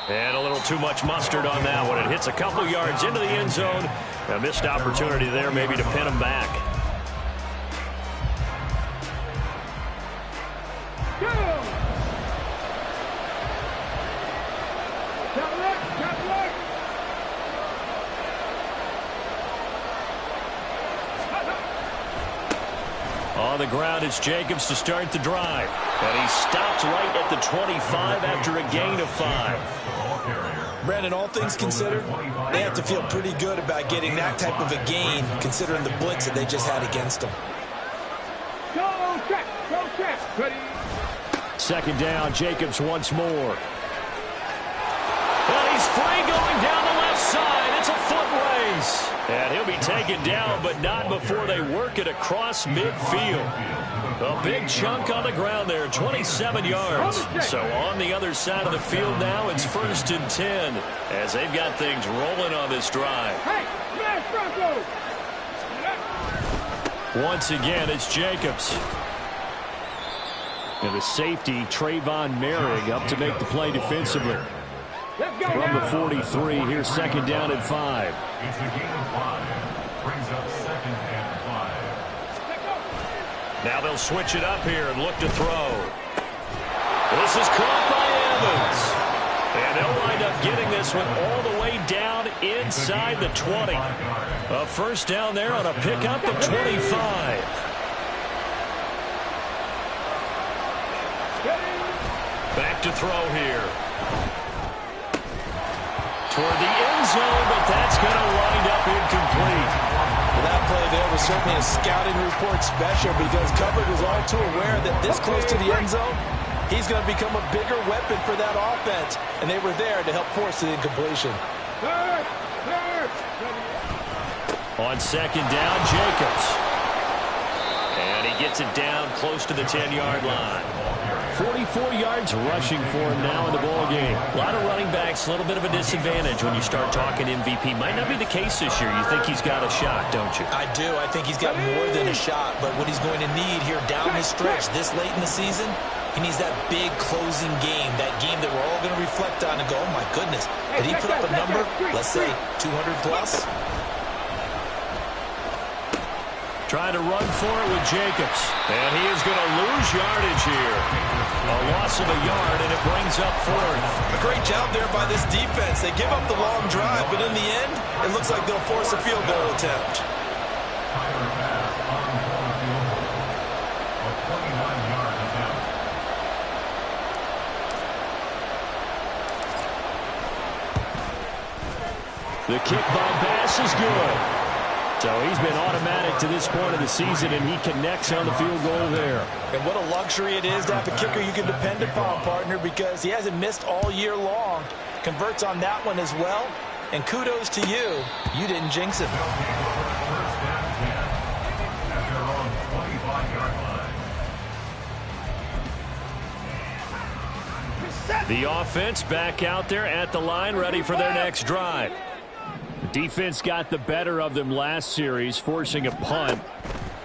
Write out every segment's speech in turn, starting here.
And a little too much mustard on that one. It hits a couple yards into the end zone. A missed opportunity there maybe to pin him back. On the ground, it's Jacobs to start the drive. And he stops right at the 25 after a gain of 5. Brandon, all things considered, they have to feel pretty good about getting that type of a gain, considering the blitz that they just had against them. Go check. Ready. Second down, Jacobs once more. And he's free going down the left side. It's a foot race. And he'll be taken down, but not before they work it across midfield. A big chunk on the ground there, 27 yards. So on the other side of the field now, it's 1st and 10 as they've got things rolling on this drive. Once again, it's Jacobs. And the safety, Trayvon Merrick, up to make the play defensively. From the 43, here's second down and 5. It's a gain of 5. Brings up 2nd and 5. Now they'll switch it up here and look to throw. This is caught by Evans. And they'll wind up getting this one all the way down inside the 20. A first down there on a pickup of 25. Back to throw here. Toward the end zone, but that's going to wind up incomplete. Well, that play there was certainly a scouting report special because Covered was all too aware that this close to the end zone, he's going to become a bigger weapon for that offense, and they were there to help force the incompletion. On second down, Jacobs. And he gets it down close to the 10-yard line. 44 yards rushing for him now in the ballgame. A lot of running backs, a little bit of a disadvantage when you start talking MVP. Might not be the case this year. You think he's got a shot, don't you? I do. I think he's got more than a shot. But what he's going to need here down the stretch this late in the season, he needs that big closing game, that game that we're all going to reflect on and go, oh, my goodness, did he put up a number, let's say, 200 plus? Trying to run for it with Jacobs. And he is going to lose yardage here. A loss of a yard, and it brings up 4th. A great job there by this defense. They give up the long drive, but in the end, it looks like they'll force a field goal attempt. The kick by Bass is good. So he's been automatic to this point of the season, and he connects on the field goal there. And what a luxury it is to have a kicker you can depend upon, partner, because he hasn't missed all year long. Converts on that one as well. And kudos to you. You didn't jinx him. The offense back out there at the line, ready for their next drive. Defense got the better of them last series, forcing a punt.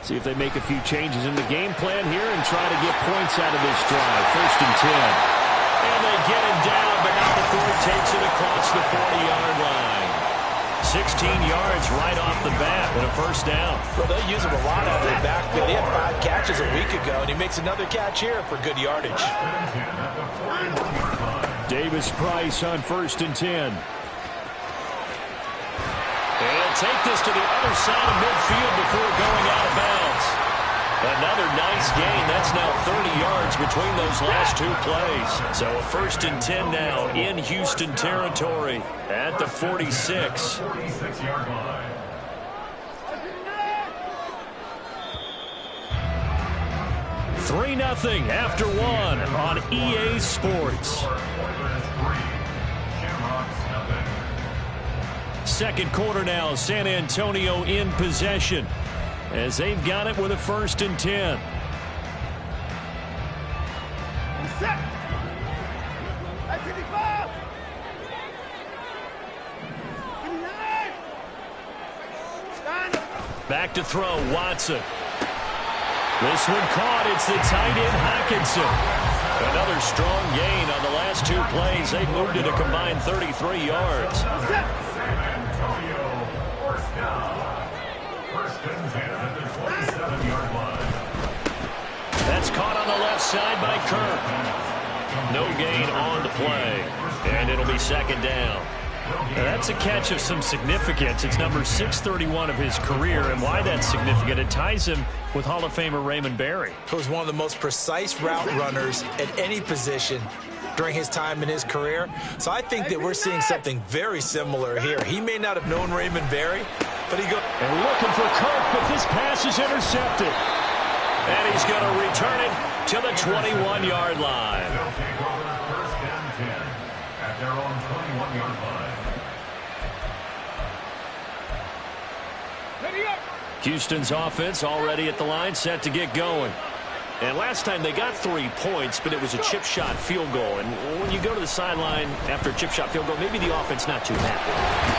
See if they make a few changes in the game plan here and try to get points out of this drive. 1st and 10. And they get him down, but now the Ford takes it across the 40-yard line. 16 yards right off the bat with a first down. Well, they'll use him a lot out of the backfield. He had 5 catches a week ago, and he makes another catch here for good yardage. Davis Price on 1st and 10. They'll take this to the other side of midfield before going out of bounds. Another nice gain. That's now 30 yards between those last 2 plays. So a 1st and 10 now in Houston territory at the 46. 46-yard line. Three 3-0 after 1 on EA Sports. Second quarter now, San Antonio in possession as they've got it with a 1st and 10. Back to throw, Watson. This one caught. It's the tight end, Hockenson. Another strong gain on the last 2 plays. They moved it a combined 33 yards. San Antonio, first down. First and 10 at the 27-yard line. That's caught on the left side by Kirk. No gain on the play. And it'll be second down. Now that's a catch of some significance. It's number 631 of his career, and why that's significant, it ties him with Hall of Famer Raymond Berry. He was one of the most precise route runners at any position during his time in his career. So I think that we're seeing something very similar here. He may not have known Raymond Berry, but he goes. And looking for Kirk, but this pass is intercepted. And he's going to return it to the 21-yard line. They'll take over first and 10 at their own 21-yard line. Houston's offense already at the line, set to get going. And last time they got 3 points, but it was a chip shot field goal. And when you go to the sideline after a chip shot field goal, maybe the offense not too happy.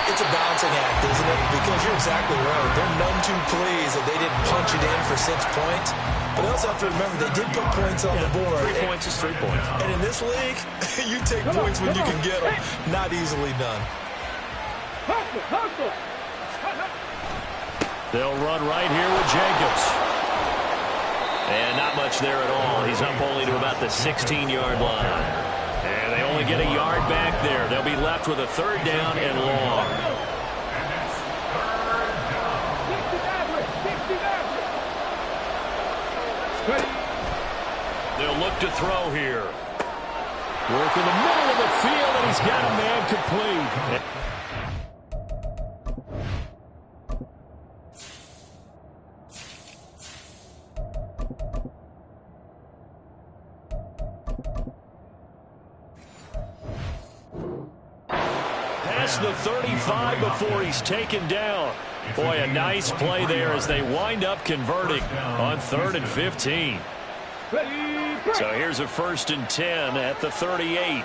It's a balancing act, isn't it? Because you're exactly right. They're none too pleased that they didn't punch it in for 6 points. But they also have to remember they did put points on the board. 3 points is 3 points. And in this league, you take points when you can get them. Not easily done. They'll run right here with Jacobs. And not much there at all. He's up only to about the 16-yard line. And they only get a yard back there. They'll be left with a 3rd down and long. They'll look to throw here. Work in the middle of the field, and he's got a man complete. Past the 35 before he's taken down. Boy, a nice play there as they wind up converting on 3rd and 15. So here's a 1st and 10 at the 38.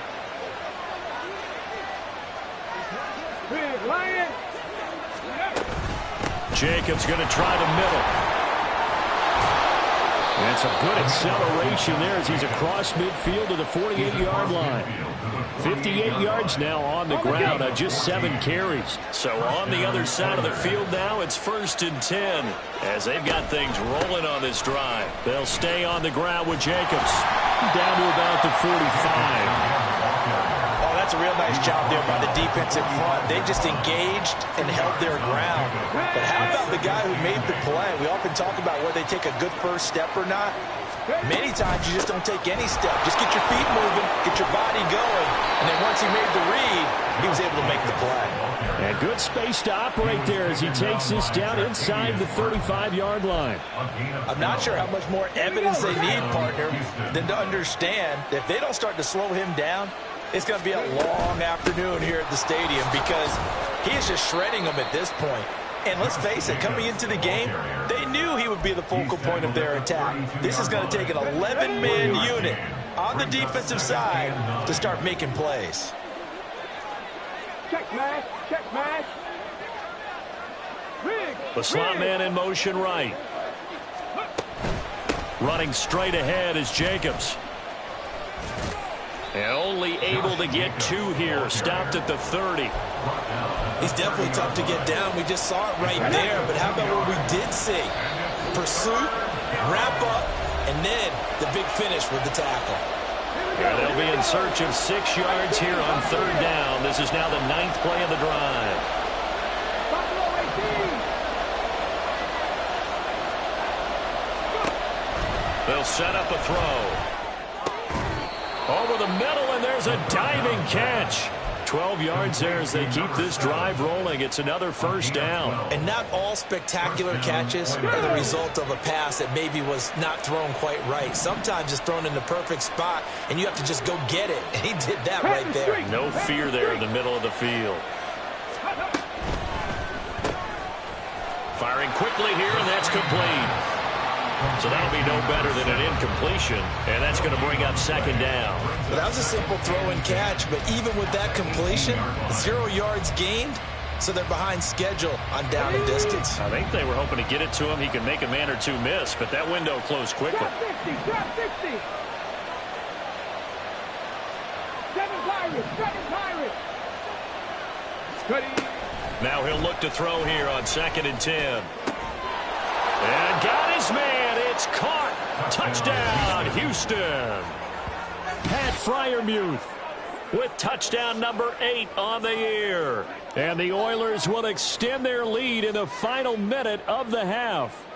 Jacobs going to try the middle. That's a good acceleration there as he's across midfield to the 48-yard line. 58 yards now on the ground on just 7 carries. So on the other side of the field now, it's 1st and 10 as they've got things rolling on this drive. They'll stay on the ground with Jacobs down to about the 45. Oh, that's a real nice job there by the defense in front. They just engaged and held their ground. But how about the guy who made the play? We often talk about whether they take a good first step or not. Many times you just don't take any step. Just get your feet moving, get your body going, and then once he made the read, he was able to make the play. And good space to operate there as he takes this down inside the 35-yard line. I'm not sure how much more evidence they need, partner, than to understand that if they don't start to slow him down, it's going to be a long afternoon here at the stadium because he is just shredding them at this point. And let's face it, coming into the game, they knew he would be the focal point of their attack. This is going to take an 11-man unit on the defensive side to start making plays. Check match, check match. The slot man in motion right. Running straight ahead is Jacobs. And only able to get 2 here. Stopped at the 30. He's definitely tough to get down. We just saw it right there. But how about what we did see? Pursuit, wrap up, and then the big finish with the tackle. And they'll be in search of 6 yards here on 3rd down. This is now the 9th play of the drive. They'll set up a throw. Over the middle, and there's a diving catch. 12 yards there as they keep this drive rolling. It's another 1st down. And not all spectacular catches are the result of a pass that maybe was not thrown quite right. Sometimes it's thrown in the perfect spot, and you have to just go get it. And he did that right there. No fear there in the middle of the field. Firing quickly here, and that's complete. So that'll be no better than an incompletion, and that's going to bring up 2nd down. Well, that was a simple throw and catch, but even with that completion, 0 yards gained, so they're behind schedule on down and distance. I think they were hoping to get it to him. He could make a man or 2 miss, but that window closed quickly. Now he'll look to throw here on 2nd and 10. And got his man. It's caught. Touchdown, Houston. Pat Freiermuth with touchdown number 8 on the year. And the Oilers will extend their lead in the final minute of the half.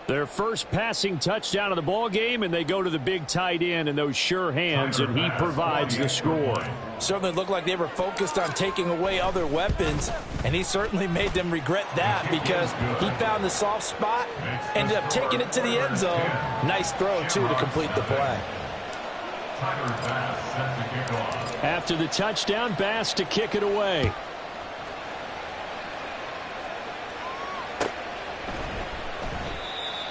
Their first passing touchdown of the ball game, and they go to the big tight end in those sure hands, and he provides the score. Certainly looked like they were focused on taking away other weapons, and he certainly made them regret that because he found the soft spot, ended up taking it to the end zone. Nice throw, too, to complete the play. After the touchdown, Bass to kick it away.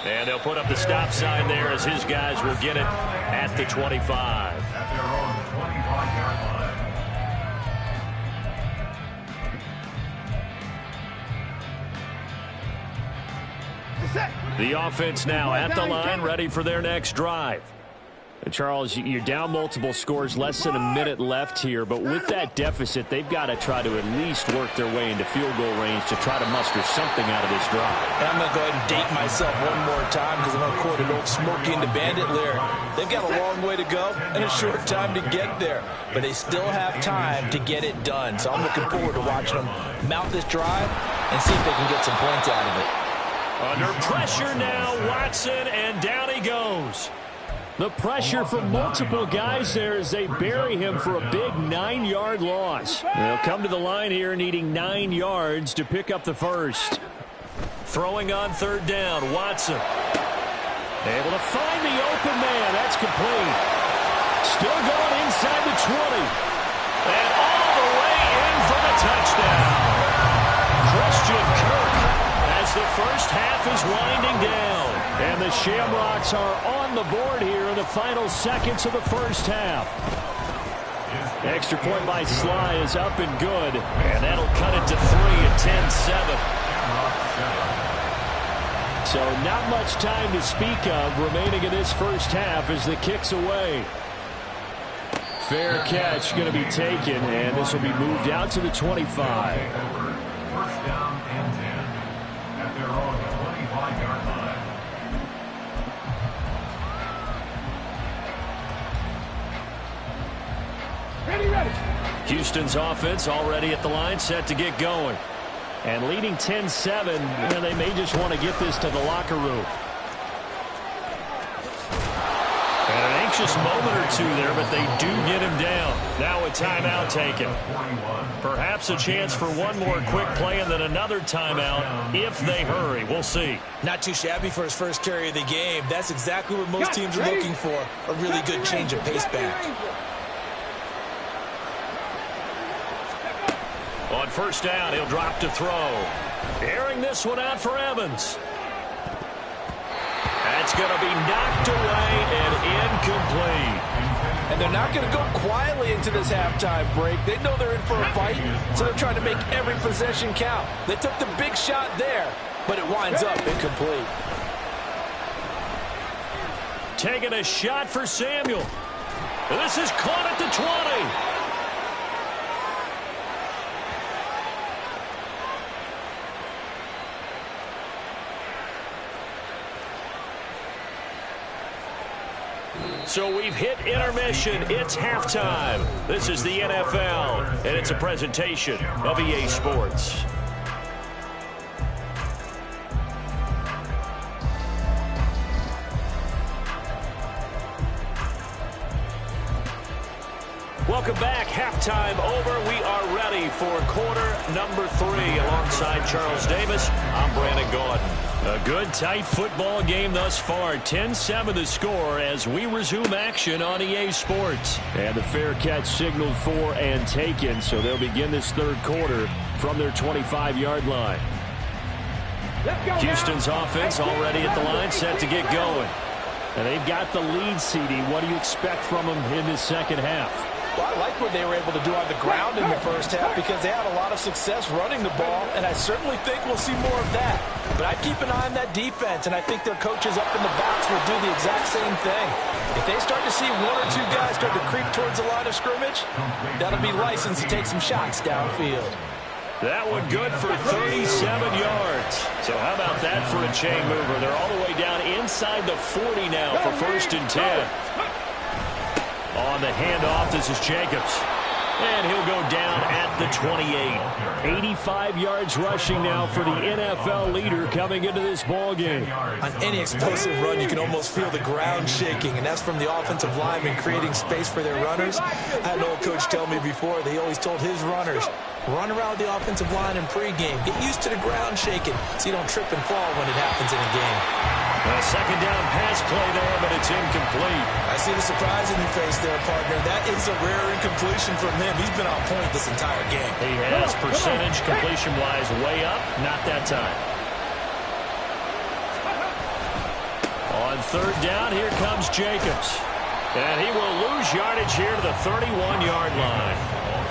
And they'll put up the stop sign there as his guys will get it at the 25. At their own 25-yard line. The offense now at the line, ready for their next drive. And Charles, you're down multiple scores, less than a minute left here, but with that deficit, they've got to try to at least work their way into field goal range to try to muster something out of this drive. And I'm going to go ahead and date myself one more time because I'm going to quote an old Smokey and the Bandit lyric. They've got a long way to go and a short time to get there, but they still have time to get it done. So I'm looking forward to watching them mount this drive and see if they can get some points out of it. Under pressure now, Watson, and down he goes. The pressure from multiple guys there as they bury him for a big 9-yard loss. They'll come to the line here needing 9 yards to pick up the first. Throwing on 3rd down, Watson. Able to find the open man. That's complete. Still going inside the 20. And all the way in for the touchdown. Christian Kirk as the first half is winding down. And the Shamrocks are on the board here in the final seconds of the first half. Extra point by Sly is up and good. And that'll cut it to 3 at 10-7. So not much time to speak of remaining in this first half as the kick's away. Fair catch going to be taken, and this will be moved out to the 25. First down and 10 at their own 25-yard line. Ready. Houston's offense already at the line, set to get going. And leading 10-7, they may just want to get this to the locker room. And an anxious moment or two there, but they do get him down. Now a timeout taken. Perhaps a chance for one more quick play and then another timeout if they hurry. We'll see. Not too shabby for his first carry of the game. That's exactly what most teams are looking for, a really good change of pace back. On first down, he'll drop to throw. Airing this one out for Evans. That's going to be knocked away and incomplete. And they're not going to go quietly into this halftime break. They know they're in for a fight, so they're trying to make every possession count. They took the big shot there, but it winds up incomplete. Taking a shot for Samuel. This is caught at the 20. So we've hit intermission. It's halftime. This is the NFL, and it's a presentation of EA Sports. Welcome back. Halftime over. We are ready for quarter number 3. Alongside Charles Davis, I'm Brandon Gaudin. A good, tight football game thus far. 10-7 the score as we resume action on EA Sports. And the fair catch signaled for and taken, so they'll begin this third quarter from their 25-yard line. Houston's offense already at the line, set to get going. And they've got the lead, CD. What do you expect from them in this second half? Well, I like what they were able to do on the ground in the first half because they had a lot of success running the ball, and I certainly think we'll see more of that. But I'd keep an eye on that defense, and I think their coaches up in the box will do the exact same thing. If they start to see one or two guys start to creep towards the line of scrimmage, that'll be licensed to take some shots downfield. That one good for 37 yards. So how about that for a chain mover? They're all the way down inside the 40 now for 1st and 10. On the handoff, this is Jacobs. And he'll go down at the 28. 85 yards rushing now for the NFL leader coming into this ball game. On any explosive run, you can almost feel the ground shaking, and that's from the offensive linemen creating space for their runners. I had an old coach tell me before, they always told his runners, run around the offensive line in pregame. Get used to the ground shaking so you don't trip and fall when it happens in a game. A second down pass play there, but it's incomplete. I see the surprise in your face there, partner. That is a rare incompletion from him. He's been on point this entire game. He has percentage completion-wise way up. Not that time. On 3rd down, here comes Jacobs. And he will lose yardage here to the 31-yard line.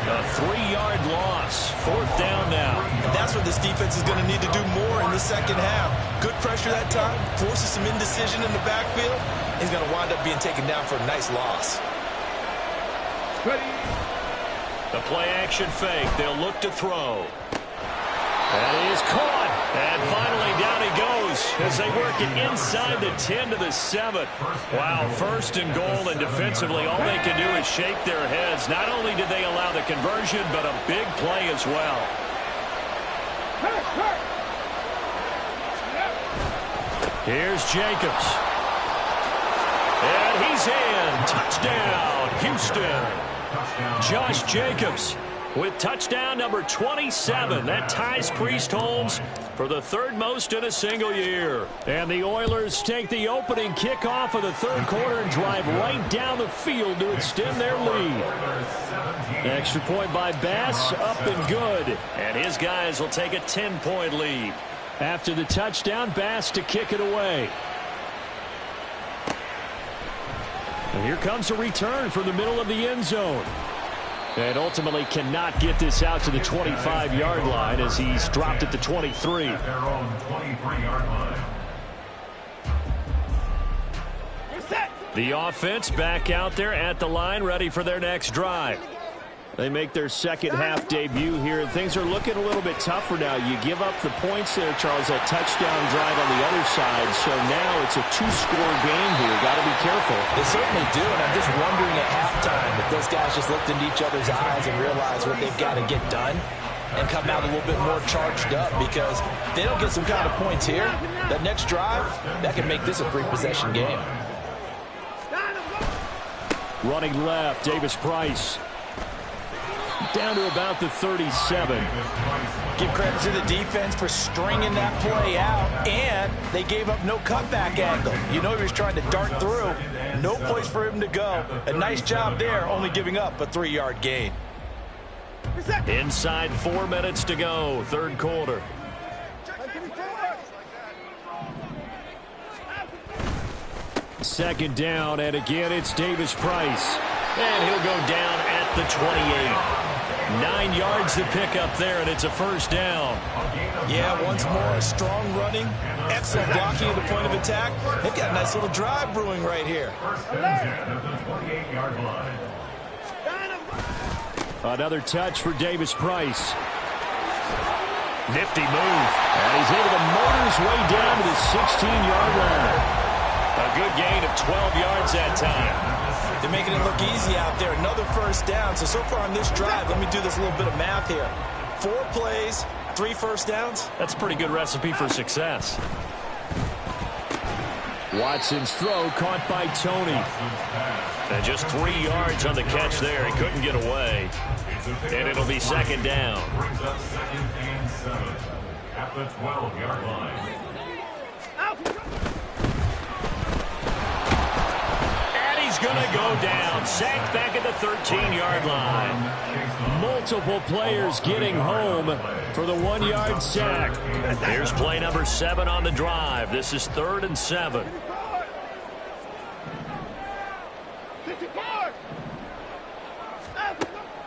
A 3-yard loss. 4th down now. That's what this defense is going to need to do more in the second half. Good pressure that time. Forces some indecision in the backfield. He's going to wind up being taken down for a nice loss. The play-action fake. They'll look to throw. That is caught. And finally down he goes as they work it inside the 10 to the 7. Wow, 1st and goal, and defensively all they can do is shake their heads. Not only did they allow the conversion, but a big play as well. Here's Jacobs. And he's in. Touchdown, Houston. Josh Jacobs with touchdown number 27. That ties Priest Holmes for the 3rd most in a single year. And the Oilers take the opening kickoff of the 3rd quarter and drive right down the field to extend their lead. Extra point by Bass, up and good. And his guys will take a 10-point lead. After the touchdown, Bass to kick it away. And here comes a return from the middle of the end zone. And ultimately cannot get this out to the 25-yard line as he's dropped at the 23. At their own 23-yard line. The offense back out there at the line, ready for their next drive. They make their second half debut here, and things are looking a little bit tougher now. You give up the points there, Charles, that touchdown drive on the other side. So now it's a 2-score game here. Got to be careful. They certainly do, and I'm just wondering at halftime if those guys just looked into each other's eyes and realized what they've got to get done and come out a little bit more charged up, because if they don't get some kind of points here, that next drive, that can make this a 3-possession game. Running left, Davis Price. Down to about the 37. Give credit to the defense for stringing that play out, and they gave up no cutback angle. You know he was trying to dart through. No place for him to go. A nice job there, only giving up a 3-yard gain. Inside 4 minutes to go, 3rd quarter. Second down, and again it's Davis Price. And he'll go down at the 28. 9 yards to pick up there, and it's a 1st down. Yeah, once more, strong running, excellent blocking at the point of attack. They've got a nice little drive brewing right here. 1st and 10 at the 28-yard line. Another touch for Davis Price. Nifty move. And he's able to motor his way down to the 16-yard line. A good gain of 12 yards that time. They're making it look easy out there. Another 1st down. So far on this drive, let me do this little bit of math here. 4 plays, 3 1st downs. That's a pretty good recipe for success. Watson's throw caught by Tony. And just 3 yards on the catch there. He couldn't get away. And it'll be 2nd down. Brings up 2nd and 7 at the 12-yard line. Going to go down. Sacked back at the 13-yard line. Multiple players getting home for the 1-yard sack. Here's play number 7 on the drive. This is 3rd and 7.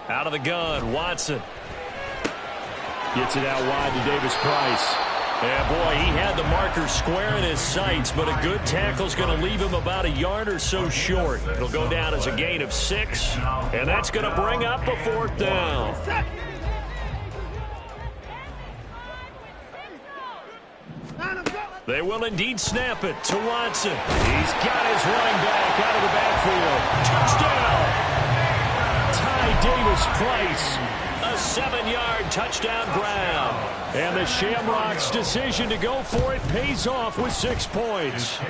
Out of the gun, Watson. Gets it out wide to Davis-Price. Yeah, boy, he had the marker square in his sights, but a good tackle's going to leave him about a yard or so short. It'll go down as a gain of 6, and that's going to bring up a 4th down. They will indeed snap it to Watson. He's got his running back out of the backfield. Touchdown! Ty Davis-Price. A 7-yard touchdown grab. And the Shamrocks' decision to go for it pays off with 6 points.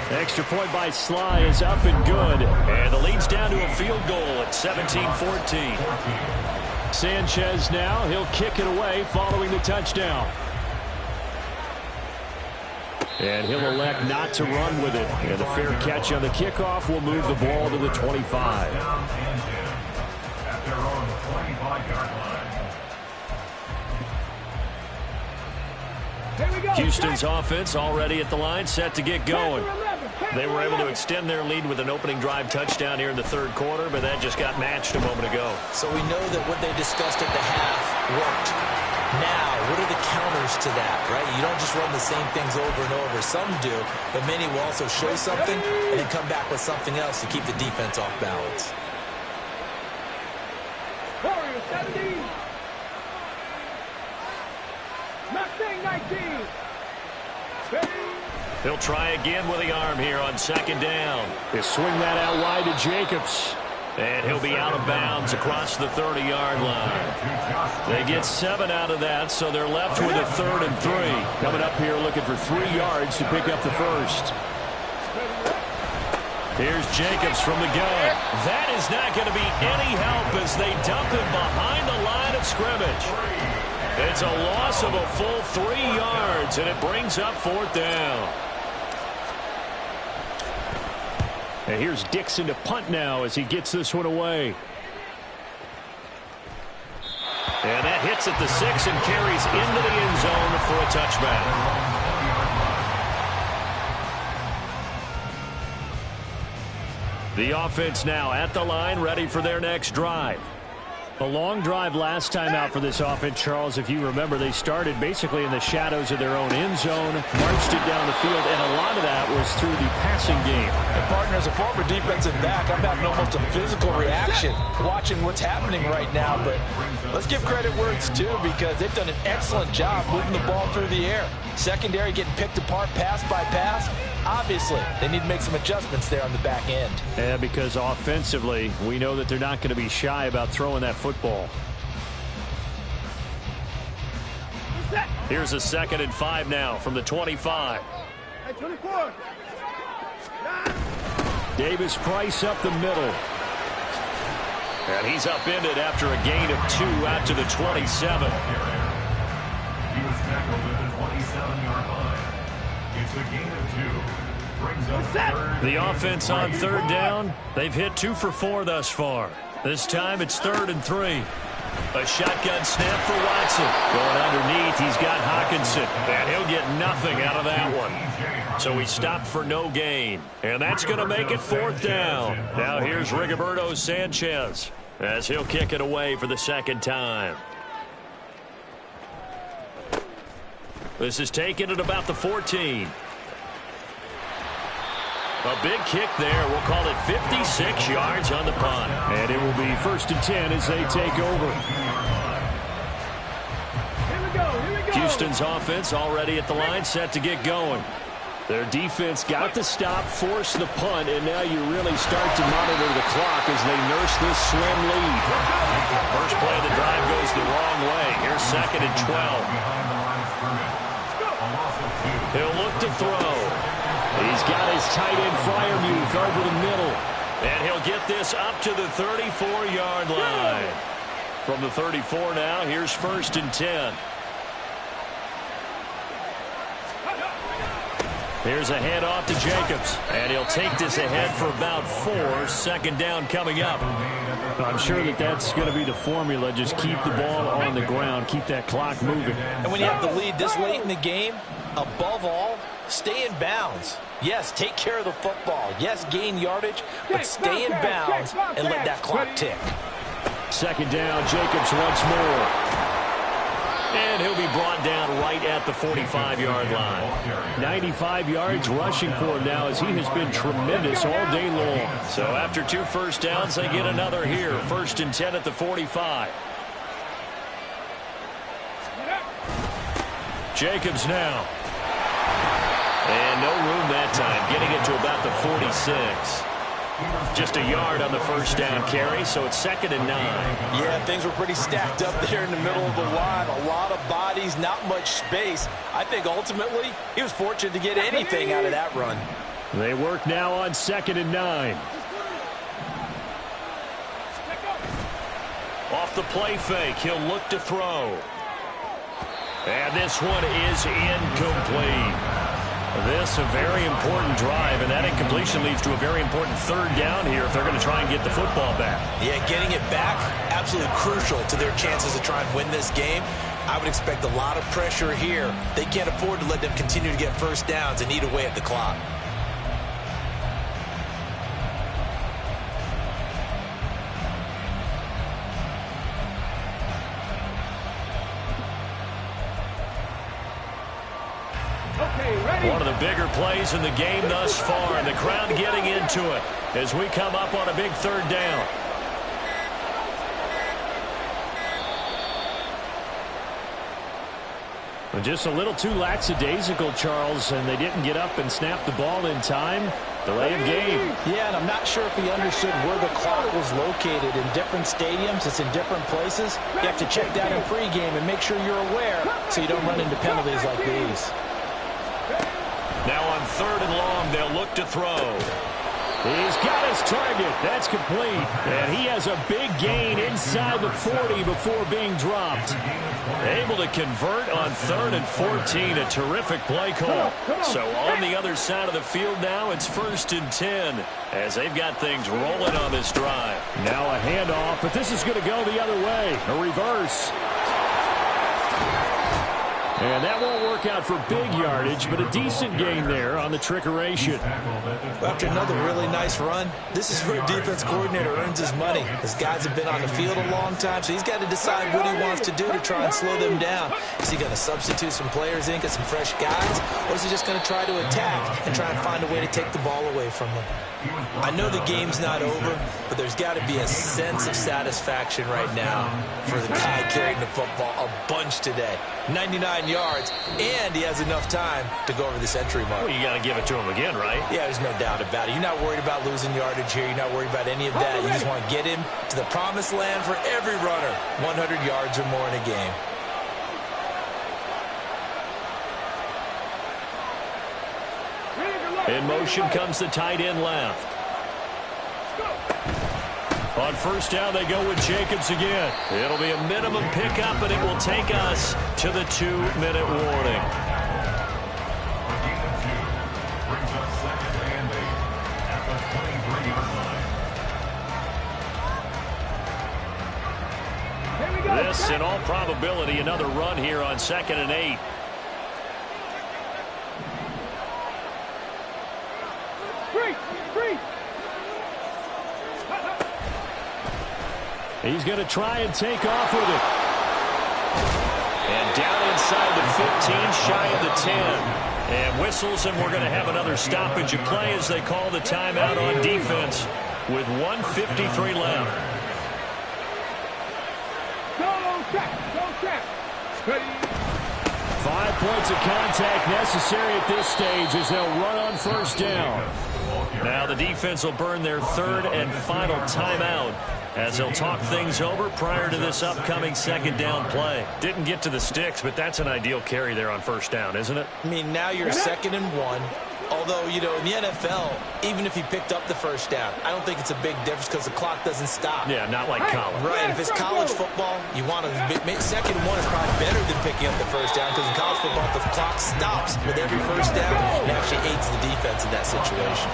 Extra point by Sly is up and good. And the lead's down to a field goal at 17-14. Sanchez now, he'll kick it away following the touchdown. And he'll elect not to run with it. And the fair catch on the kickoff will move the ball to the 25. At their own 25-yard line. Houston's offense already at the line, set to get going. They were able to extend their lead with an opening drive touchdown here in the 3rd quarter, but that just got matched a moment ago. So we know that what they discussed at the half worked. Now, what are the counters to that, right? You don't just run the same things over and over. Some do, but many will also show something and then come back with something else to keep the defense off balance. Warriors 17. Mustang 19. He'll try again with the arm here on 2nd down. He'll swing that out wide to Jacobs. And he'll be out of bounds across the 30-yard line. They get 7 out of that, so they're left with a 3rd and 3. Coming up here looking for 3 yards to pick up the 1st. Here's Jacobs from the gun. That is not going to be any help as they dump him behind the line of scrimmage. It's a loss of a full 3 yards, and it brings up 4th down. And here's Dixon to punt now as he gets this one away. And that hits at the 6 and carries into the end zone for a touchback. The offense now at the line, ready for their next drive. A long drive last time out for this offense, Charles. If you remember, they started basically in the shadows of their own end zone, marched it down the field, and a lot of that was through the passing game. And partner, as a former defensive back, I'm having almost a physical reaction watching what's happening right now. But let's give credit where it's due, because they've done an excellent job moving the ball through the air. Secondary getting picked apart pass by pass. Obviously, they need to make some adjustments there on the back end. Yeah, because offensively, we know that they're not going to be shy about throwing that football. Here's a 2nd and 5 now from the 25. 24. Davis-Price up the middle. And he's upended after a gain of 2 out to the 27. He was tackled at the 27-yard line. It's a gain of 2. Brings up 3rd. The offense on 3rd down. They've hit 2 for 4 thus far. This time it's 3rd and 3. A shotgun snap for Watson. Going underneath, he's got Hawkinson. And he'll get nothing out of that one. So he stopped for no gain. And that's going to make it 4th down. Now here's Rigoberto Sanchez as he'll kick it away for the 2nd time. This is taken at about the 14. A big kick there. We'll call it 56 yards on the punt. And it will be 1st and 10 as they take over. Here we go. Houston's offense already at the line, set to get going. Their defense got the stop, forced the punt, and now you really start to monitor the clock as they nurse this slim lead. First play of the drive goes the wrong way. Here's 2nd and 12. He'll look to throw. He's got his tight end Freiermuth over the middle. And he'll get this up to the 34-yard line. From the 34 now, here's 1st and 10. Here's a handoff to Jacobs. And he'll take this ahead for about 4. 2nd down coming up. I'm sure that that's going to be the formula. Just keep the ball on the ground. Keep that clock moving. And when you have the lead this late in the game, above all, stay in bounds. Yes, take care of the football. Yes, gain yardage, but stay in bounds and let that clock tick. Second down, Jacobs once more. And he'll be brought down right at the 45-yard line. 95 yards rushing for him now, as he has been tremendous all day long. So after 2 first downs, they get another here. 1st and 10 at the 45. Jacobs now. And no room that time, getting it to about the 46. Just a yard on the first down carry, so it's 2nd and 9. Yeah, things were pretty stacked up there in the middle of the line. A lot of bodies, not much space. I think ultimately he was fortunate to get anything out of that run. They work now on 2nd and 9. Off the play fake, he'll look to throw. And this one is incomplete. This a very important drive, and that incompletion leads to a very important 3rd down here if they're going to try and get the football back. Yeah, getting it back, absolutely crucial to their chances to try and win this game. I would expect a lot of pressure here. They can't afford to let them continue to get first downs and eat away at the clock. One of the bigger plays in the game thus far, and the crowd getting into it as we come up on a big 3rd down. Just a little too lackadaisical, Charles, and they didn't get up and snap the ball in time. Delay of game. Yeah, and I'm not sure if he understood where the clock was located. In different stadiums, it's in different places. You have to check that in pregame and make sure you're aware so you don't run into penalties like these. Now on 3rd and long, they'll look to throw. He's got his target. That's complete. And he has a big gain inside the 40 before being dropped. Able to convert on 3rd and 14. A terrific play call. So on the other side of the field now, it's 1st and 10 as they've got things rolling on this drive. Now a handoff, but this is going to go the other way. A reverse. And that won't work out for big yardage, but a decent gain there on the trickeration. After another really nice run, this is where a defense coordinator earns his money. His guys have been on the field a long time, so he's got to decide what he wants to do to try and slow them down. Is he going to substitute some players in, get some fresh guys, or is he just going to try to attack and try and find a way to take the ball away from them? I know the game's not over, but there's got to be a sense of satisfaction right now for the guy carrying the football a bunch today. 99 yards, and he has enough time to go over the century mark. Well, you got to give it to him again, right? Yeah, there's no doubt about it. You're not worried about losing yardage here. You're not worried about any of that. You just want to get him to the promised land for every runner. 100 yards or more in a game. In motion comes the tight end left. On 1st down, they go with Jacobs again. It'll be a minimum pickup, and it will take us to the 2-minute warning. Brings up 2nd and 8 at the 23-yard line. This, in all probability, another run here on 2nd and 8. He's going to try and take off with it. And down inside the 15, shy of the 10. And whistles, and we're going to have another stoppage of play as they call the timeout on defense with 1:53 left. Go check. 5 points of contact necessary at this stage as they'll run on 1st down. Now the defense will burn their 3rd and final timeout as they'll talk things over prior to this upcoming 2nd down play. Didn't get to the sticks, but that's an ideal carry there on 1st down, isn't it? I mean, now you're 2nd and 1. Although, you know, in the NFL, even if he picked up the 1st down, I don't think it's a big difference because the clock doesn't stop. Yeah, not like college. Right. If it's college football, you want to 2nd and 1 is probably better than picking up the 1st down because in college football, the clock stops with every 1st down. It actually aids the defense in that situation.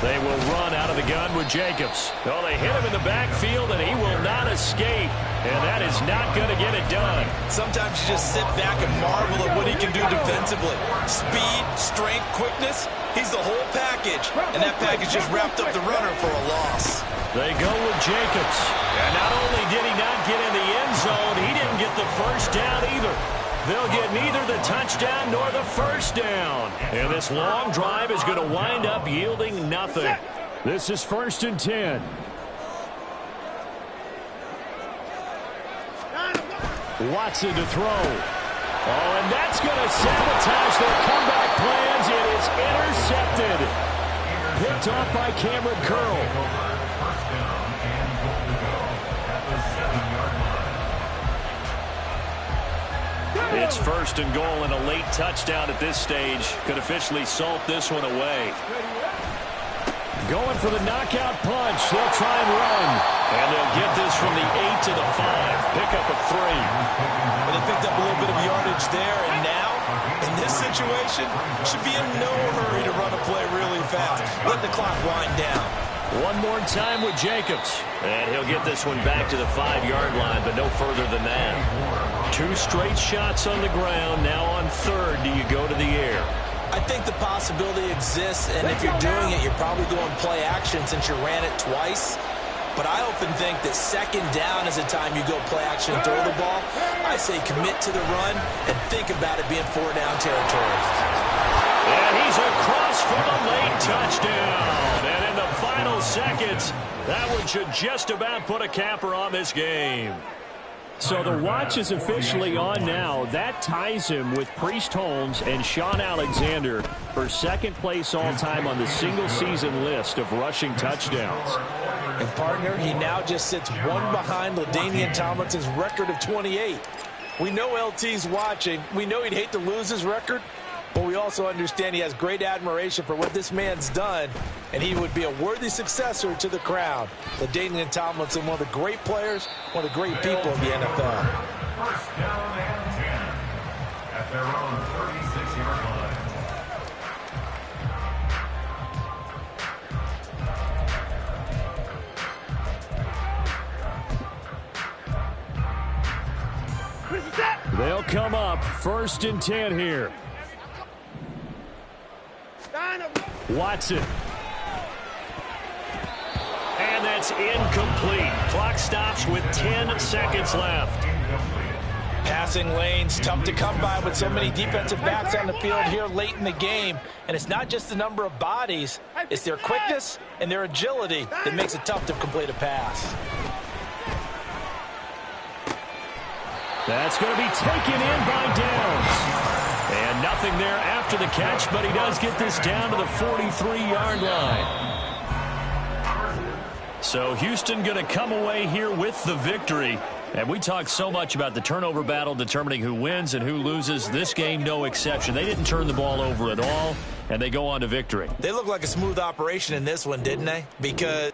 They will run out of the gun with Jacobs. Oh, they hit him in the backfield, and he will not escape. And that is not going to get it done. Sometimes you just sit back and marvel at what he can do defensively. Speed, strength, quickness. He's the whole package. And that package just wrapped up the runner for a loss. They go with Jacobs. And not only did he not get in the end zone, he didn't get the first down either. They'll get neither the touchdown nor the first down. And this long drive is going to wind up yielding nothing. This is 1st and 10. Watson to throw. Oh, and that's going to sabotage their comeback plans. It is intercepted. Picked off by Cameron Curl. First down and goal to go at the 7-yard line. It's 1st and goal, and a late touchdown at this stage could officially salt this one away. Going for the knockout punch. They'll try and run. And they'll get this from the 8 to the 5. Pick up a 3. Well, they picked up a little bit of yardage there, and now, in this situation, should be in no hurry to run a play really fast. Let the clock wind down. One more time with Jacobs. And he'll get this one back to the 5-yard line, but no further than that. 2 straight shots on the ground. Now on 3rd, do you go to the air? I think the possibility exists, and if you're doing it, you're probably doing play action since you ran it twice. But I often think that 2nd down is the time you go play action and throw the ball. I say commit to the run and think about it being 4-down territory. And he's across for the late touchdown. And in the final seconds, that one should just about put a capper on this game. So the watch is officially on now. That ties him with Priest Holmes and Sean Alexander for 2nd place all-time on the single-season list of rushing touchdowns. And, partner, he now just sits one behind LaDainian Tomlinson's record of 28. We know LT's watching. We know he'd hate to lose his record, but we also understand he has great admiration for what this man's done, and he would be a worthy successor to the crown. LaDainian Tomlinson, one of the great players, one of the great people in the NFL. 1st down and 10 at their own 36-yard line. They'll come up 1st and 10 here. Watson. And that's incomplete. Clock stops with 10 seconds left. Passing lanes, tough to come by with so many defensive backs on the field here late in the game. And it's not just the number of bodies, it's their quickness and their agility that makes it tough to complete a pass. That's going to be taken in by Downs. And nothing there after the catch, but he does get this down to the 43-yard line. So Houston going to come away here with the victory. And we talked so much about the turnover battle determining who wins and who loses. This game, no exception. They didn't turn the ball over at all, and they go on to victory. They look like a smooth operation in this one, didn't they? Because